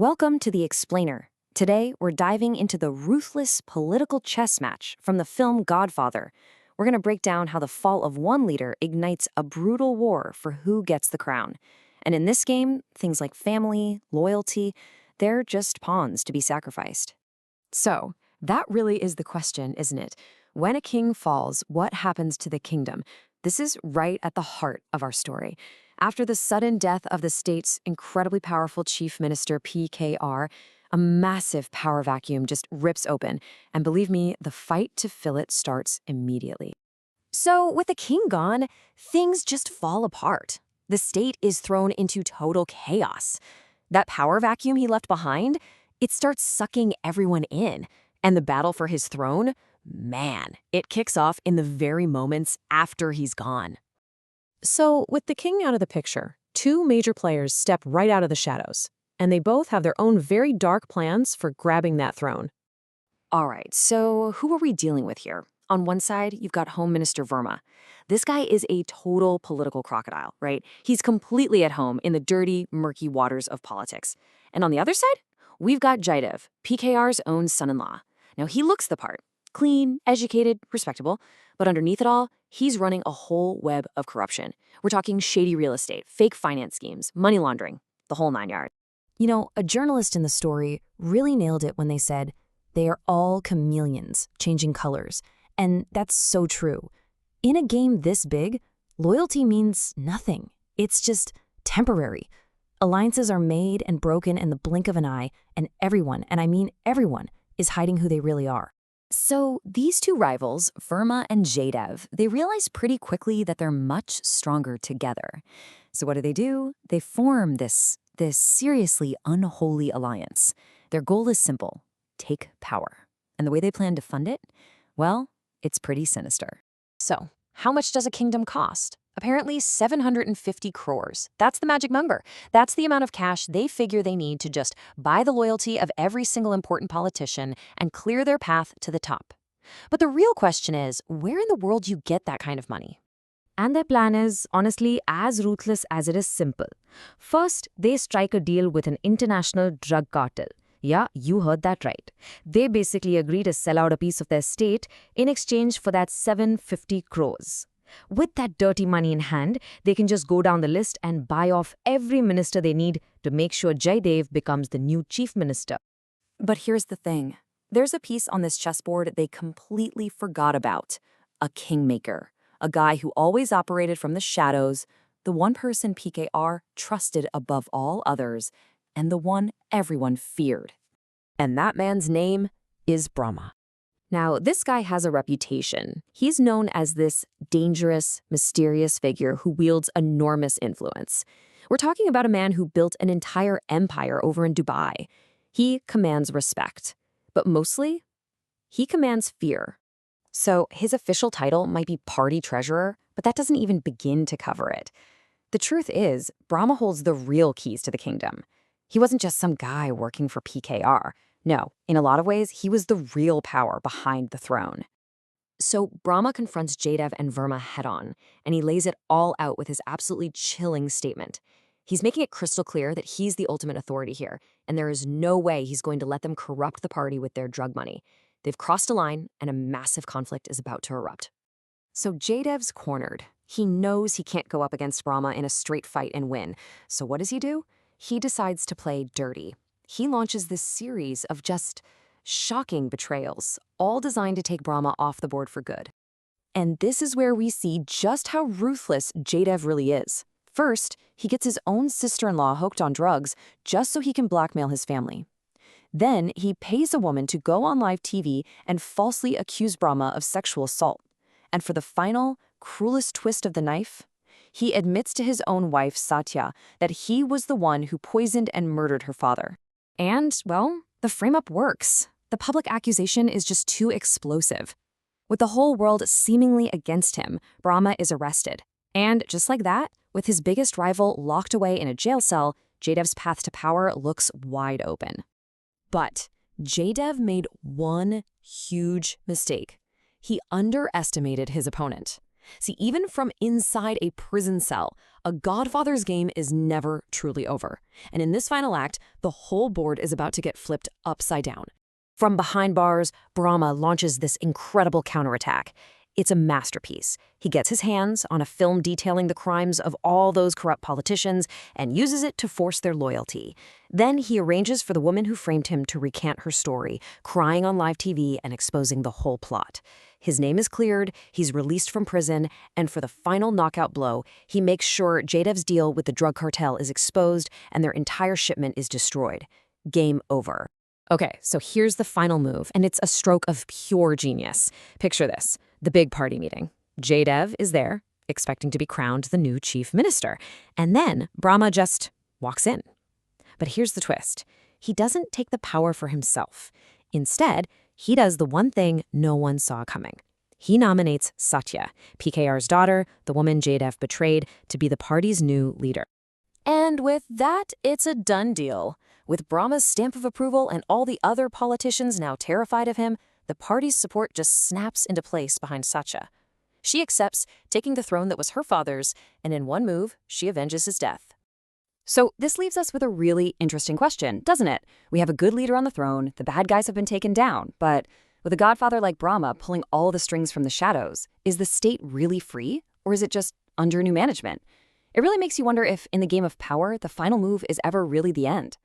Welcome to The Explainer. Today, we're diving into the ruthless political chess match from the film Godfather. We're going to break down how the fall of one leader ignites a brutal war for who gets the crown. And in this game, things like family, loyalty, they're just pawns to be sacrificed. So, that really is the question, isn't it? When a king falls, what happens to the kingdom? This is right at the heart of our story. After the sudden death of the state's incredibly powerful chief minister, PKR, a massive power vacuum just rips open. And believe me, the fight to fill it starts immediately. So, with the king gone, things just fall apart. The state is thrown into total chaos. That power vacuum he left behind, it starts sucking everyone in. And the battle for his throne, man, it kicks off in the very moments after he's gone. So, with the king out of the picture, two major players step right out of the shadows, and they both have their own very dark plans for grabbing that throne. All right, so who are we dealing with here? On one side, you've got Home Minister Verma. This guy is a total political crocodile, right? He's completely at home in the dirty, murky waters of politics. And on the other side, we've got Jaidev, PKR's own son-in-law. Now, he looks the part. Clean, educated, respectable, but underneath it all, he's running a whole web of corruption. We're talking shady real estate, fake finance schemes, money laundering, the whole nine yards. You know, a journalist in the story really nailed it when they said, they are all chameleons, changing colors. And that's so true. In a game this big, loyalty means nothing. It's just temporary. Alliances are made and broken in the blink of an eye, and everyone, and I mean everyone, is hiding who they really are. So these two rivals, Verma and Jaidev, they realize pretty quickly that they're much stronger together. So what do? They form this seriously unholy alliance. Their goal is simple: take power. And the way they plan to fund it? Well, it's pretty sinister. So, how much does a kingdom cost? Apparently 750 crores. That's the magic number. That's the amount of cash they figure they need to just buy the loyalty of every single important politician and clear their path to the top. But the real question is, where in the world do you get that kind of money? And their plan is, honestly, as ruthless as it is simple. First, they strike a deal with an international drug cartel. Yeah, you heard that right. They basically agree to sell out a piece of their state in exchange for that 750 crores. With that dirty money in hand, they can just go down the list and buy off every minister they need to make sure Jaidev becomes the new chief minister. But here's the thing. There's a piece on this chessboard they completely forgot about. A kingmaker. A guy who always operated from the shadows, the one person PKR trusted above all others, and the one everyone feared. And that man's name is Brahma. Now, this guy has a reputation. He's known as this dangerous, mysterious figure who wields enormous influence. We're talking about a man who built an entire empire over in Dubai. He commands respect, but mostly, he commands fear. So his official title might be party treasurer, but that doesn't even begin to cover it. The truth is, Brahma holds the real keys to the kingdom. He wasn't just some guy working for PKR. No, in a lot of ways, he was the real power behind the throne. So Brahma confronts Jaidev and Verma head-on, and he lays it all out with his absolutely chilling statement. He's making it crystal clear that he's the ultimate authority here, and there is no way he's going to let them corrupt the party with their drug money. They've crossed a line, and a massive conflict is about to erupt. So Jaidev's cornered. He knows he can't go up against Brahma in a straight fight and win. So what does he do? He decides to play dirty. He launches this series of just shocking betrayals, all designed to take Brahma off the board for good. And this is where we see just how ruthless Jaidev really is. First, he gets his own sister-in-law hooked on drugs just so he can blackmail his family. Then he pays a woman to go on live TV and falsely accuse Brahma of sexual assault. And for the final, cruelest twist of the knife, he admits to his own wife, Satya, that he was the one who poisoned and murdered her father. And, well, the frame-up works. The public accusation is just too explosive. With the whole world seemingly against him, Brahma is arrested. And just like that, with his biggest rival locked away in a jail cell, Jaidev's path to power looks wide open. But Jaidev made one huge mistake. He underestimated his opponent. See, even from inside a prison cell, a Godfather's game is never truly over. And in this final act, the whole board is about to get flipped upside down. From behind bars, Brahma launches this incredible counterattack. It's a masterpiece. He gets his hands on a film detailing the crimes of all those corrupt politicians and uses it to force their loyalty. Then he arranges for the woman who framed him to recant her story, crying on live TV and exposing the whole plot. His name is cleared, he's released from prison, and for the final knockout blow, he makes sure Jadev's deal with the drug cartel is exposed and their entire shipment is destroyed. Game over. Okay, so here's the final move, and it's a stroke of pure genius. Picture this, the big party meeting. Jadev is there, expecting to be crowned the new chief minister. And then Brahma just walks in. But here's the twist. He doesn't take the power for himself. Instead, he does the one thing no one saw coming. He nominates Satya, PKR's daughter, the woman Jadev betrayed, to be the party's new leader. And with that, it's a done deal. With Brahma's stamp of approval and all the other politicians now terrified of him, the party's support just snaps into place behind Satya. She accepts, taking the throne that was her father's, and in one move, she avenges his death. So this leaves us with a really interesting question, doesn't it? We have a good leader on the throne, the bad guys have been taken down, but with a godfather like Brahma pulling all the strings from the shadows, is the state really free, or is it just under new management? It really makes you wonder if, in the game of power, the final move is ever really the end.